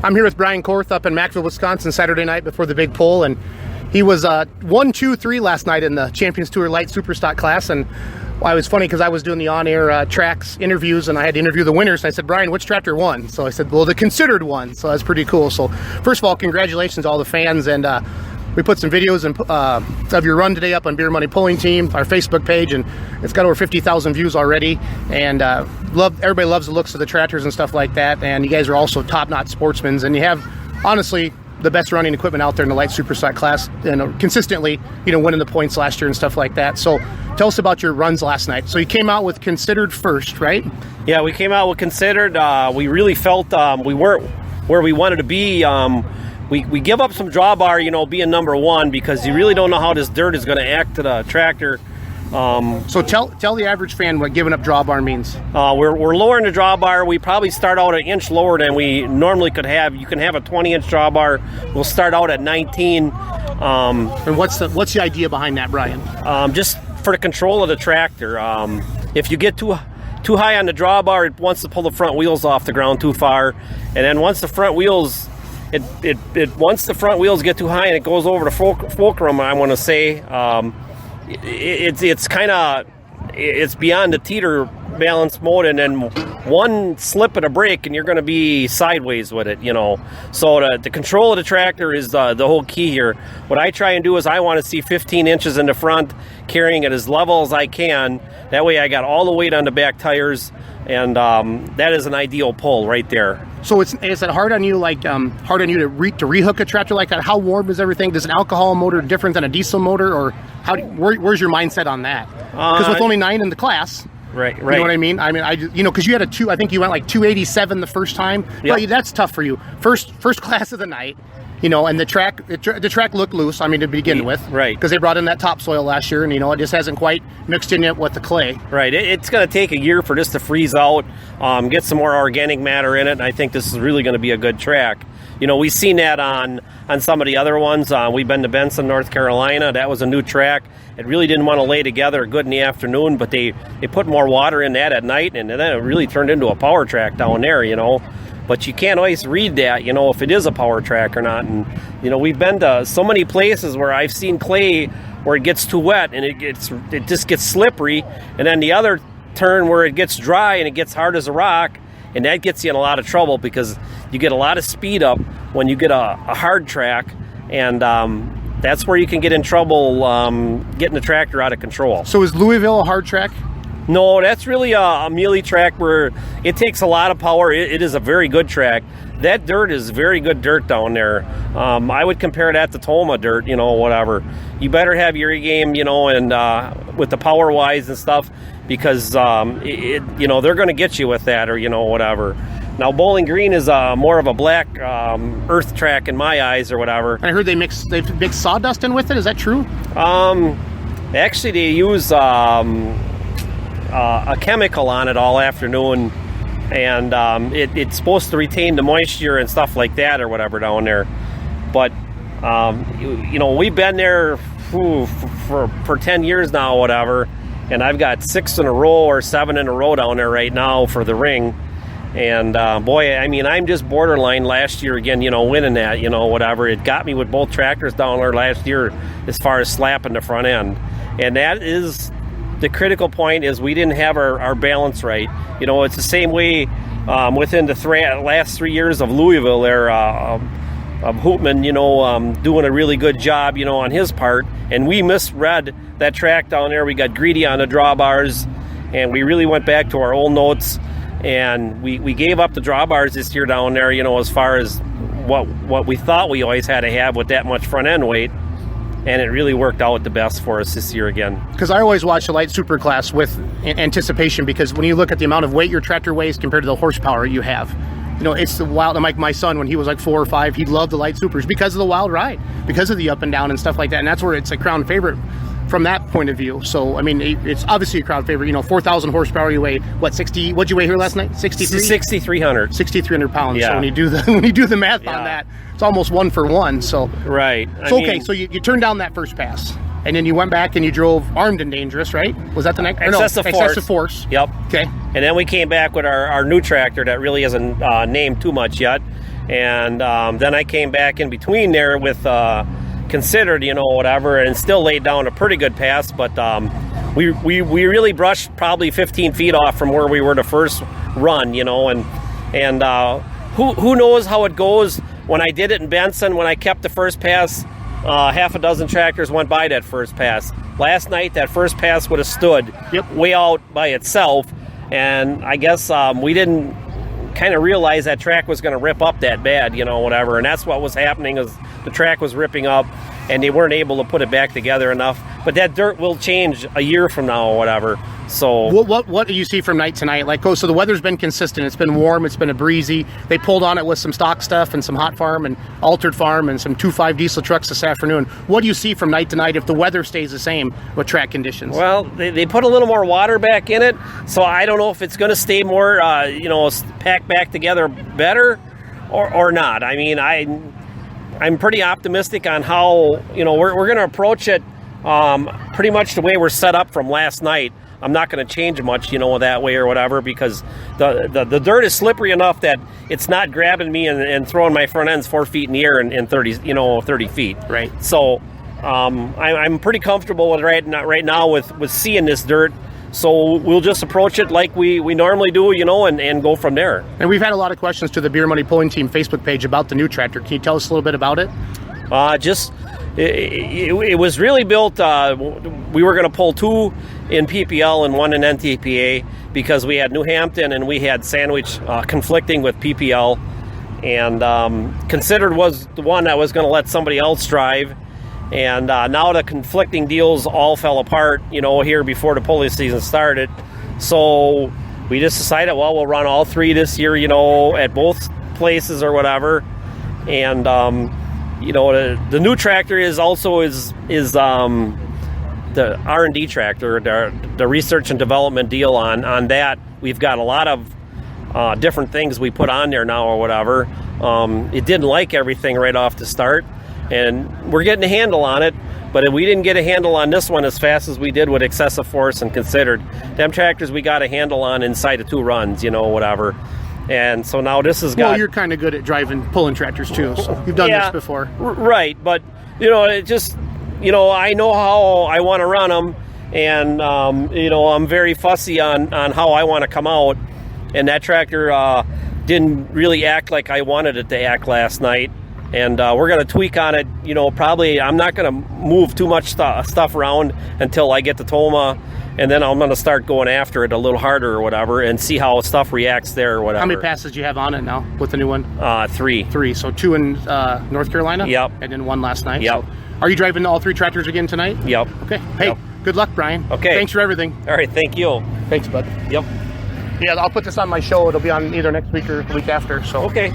I'm here with Brian Korth up in Maxville, Wisconsin, Saturday night before the big pull, and he was 1, 2, 3 last night in the Champions Tour Light Superstock class. And it was funny because I was doing the on-air tracks interviews, and I had to interview the winners. And I said, Brian, which tractor won? So I said, well, the considered one. So that's pretty cool. So first of all, congratulations to all the fans, and we put some videos of your run today up on Beer Money Pulling Team, our Facebook page, and it's got over 50,000 views already. And everybody loves the looks of the tractors and stuff like that. And you guys are also top-notch sportsmen, and you have, honestly, the best running equipment out there in the light superstock class, and consistently, winning the points last year and stuff like that. So tell us about your runs last night. So you came out with considered first, right? Yeah, we came out with considered. We really felt we weren't where we wanted to be. We give up some drawbar, being number one, because you really don't know how this dirt is going to act to the tractor. So tell the average fan what giving up drawbar means. We're lowering the drawbar. We probably start out an inch lower than we normally could have. You can have a 20-inch drawbar. We'll start out at 19. And what's the idea behind that, Brian? Just for the control of the tractor. If you get too high on the drawbar, it wants to pull the front wheels off the ground too far, and then once the front wheels once the front wheels get too high and it goes over the fulcrum, I want to say, it's beyond the teeter balance mode, and then one slip of the brake and you're going to be sideways with it, So the control of the tractor is the whole key here. What I try and do is I want to see 15 inches in the front, carrying it as level as I can. That way I got all the weight on the back tires, and that is an ideal pull right there. So is it hard on you, to rehook a tractor like that? How warm is everything? Does an alcohol motor different than a diesel motor, or where's your mindset on that? Because with only 9 in the class, right. You know what I mean? Because you had I think you went like 287 the first time. Yep. Well, that's tough for you. First class of the night. And the track looked loose, to begin with. Right. Because they brought in that topsoil last year, and, it just hasn't quite mixed in yet with the clay. Right. It's going to take a year for this to freeze out, get some more organic matter in it, and I think this is really going to be a good track. We've seen that on some of the other ones. We've been to Benson, North Carolina. That was a new track. It really didn't want to lay together good in the afternoon, but they put more water in that at night, and then it really turned into a power track down there, But you can't always read that, if it is a power track or not. And, we've been to so many places where I've seen clay where it gets too wet and it just gets slippery. And then the other turn where it gets dry and it gets hard as a rock. And that gets you in a lot of trouble because you get a lot of speed up when you get a hard track. And that's where you can get in trouble getting the tractor out of control. So is Louisville a hard track? No, that's really a mealy track where it takes a lot of power. It is a very good track. That dirt is very good dirt down there. I would compare that to Toma dirt, whatever. You better have your game, and with the power-wise and stuff, because, they're going to get you with that or, whatever. Now, Bowling Green is more of a black earth track in my eyes or whatever. I heard they mix sawdust in with it. Is that true? Actually, they use a chemical on it all afternoon, and it's supposed to retain the moisture and stuff like that or whatever down there. But we've been there for 10 years now, whatever, and I've got 6 in a row or 7 in a row down there right now for the ring. And I'm just borderline last year again, winning that, whatever. It got me with both tractors down there last year as far as slapping the front end, and that is the critical point. Is we didn't have our balance right. It's the same way within the last 3 years of Louisville there, of Hoopman, doing a really good job, on his part. And we misread that track down there. We got greedy on the drawbars, and we really went back to our old notes. And we gave up the drawbars this year down there, as far as what we thought we always had to have with that much front end weight. And it really worked out the best for us this year again. Because I always watch the light super class with anticipation, because when you look at the amount of weight your tractor weighs compared to the horsepower you have, it's the wild. Like my son, when he was like 4 or 5, he loved the light supers because of the wild ride, because of the up and down and stuff like that. And that's where it's a crown favorite from that point of view. So, it's obviously a crowd favorite. 4,000 horsepower, you weigh, 60, what'd you weigh here last night? 63? 6,300. 6,300 pounds. Yeah. So when you do the math on that, it's almost 1 for 1. So right. So you turned down that first pass, and then you went back and you drove armed and dangerous, right? Was that the next? Excessive force. Yep. Okay. And then we came back with our new tractor that really isn't named too much yet. And then I came back in between there with Considered, whatever, and still laid down a pretty good pass. But we really brushed probably 15 feet off from where we were the first run, and who knows how it goes. When I did it in Benson, when I kept the first pass, half a dozen tractors went by that first pass. Last night, that first pass would have stood way out by itself, and I guess we didn't kind of realize that track was going to rip up that bad, whatever, and that's what was happening, is the track was ripping up, and they weren't able to put it back together enough. But that dirt will change a year from now or whatever. So what do you see from night to night? So the weather's been consistent. It's been warm. It's been a breezy. They pulled on it with some stock stuff and some hot farm and altered farm and some 2.5 diesel trucks this afternoon. What do you see from night to night if the weather stays the same with track conditions? Well, they put a little more water back in it, so I don't know if it's going to stay more, packed back together better or not. I mean, I'm pretty optimistic on how, we're going to approach it pretty much the way we're set up from last night. I'm not going to change much, that way or whatever, because the dirt is slippery enough that it's not grabbing me and throwing my front ends 4 feet in the air in 30 feet. Right. So I'm pretty comfortable with right now with seeing this dirt. So we'll just approach it like we normally do, and go from there. And we've had a lot of questions to the Beer Money Pulling Team Facebook page about the new tractor. Can you tell us a little bit about it? It was really built, we were going to pull 2 in PPL and 1 in NTPA because we had New Hampton and we had Sandwich conflicting with PPL. And Considered was the one that was going to let somebody else drive. And now the conflicting deals all fell apart, here before the pulling season started. So we just decided, we'll run all 3 this year, at both places or whatever. And the new tractor is the R&D tractor, the research and development deal on that. We've got a lot of different things we put on there now or whatever. It didn't like everything right off the start, and we're getting a handle on it. But we didn't get a handle on this one as fast as we did with Excessive Force and Considered. Them tractors we got a handle on inside of 2 runs, whatever. And so now this has got... Well, you're kind of good at pulling tractors too, so you've done this before. Right, but, it just, I know how I want to run them, and, I'm very fussy on how I want to come out, and that tractor didn't really act like I wanted it to act last night, and we're going to tweak on it, probably I'm not going to move too much stuff around until I get to Toma. And then I'm going to start going after it a little harder or whatever and see how stuff reacts there or whatever. How many passes do you have on it now with the new one? 3. 3. So 2 in North Carolina? Yep. And then 1 last night? Yep. So are you driving all 3 tractors again tonight? Yep. Okay. Hey, Good luck, Brian. Okay. Thanks for everything. All right. Thank you. Thanks, bud. Yep. Yeah, I'll put this on my show. It'll be on either next week or the week after. So. Okay.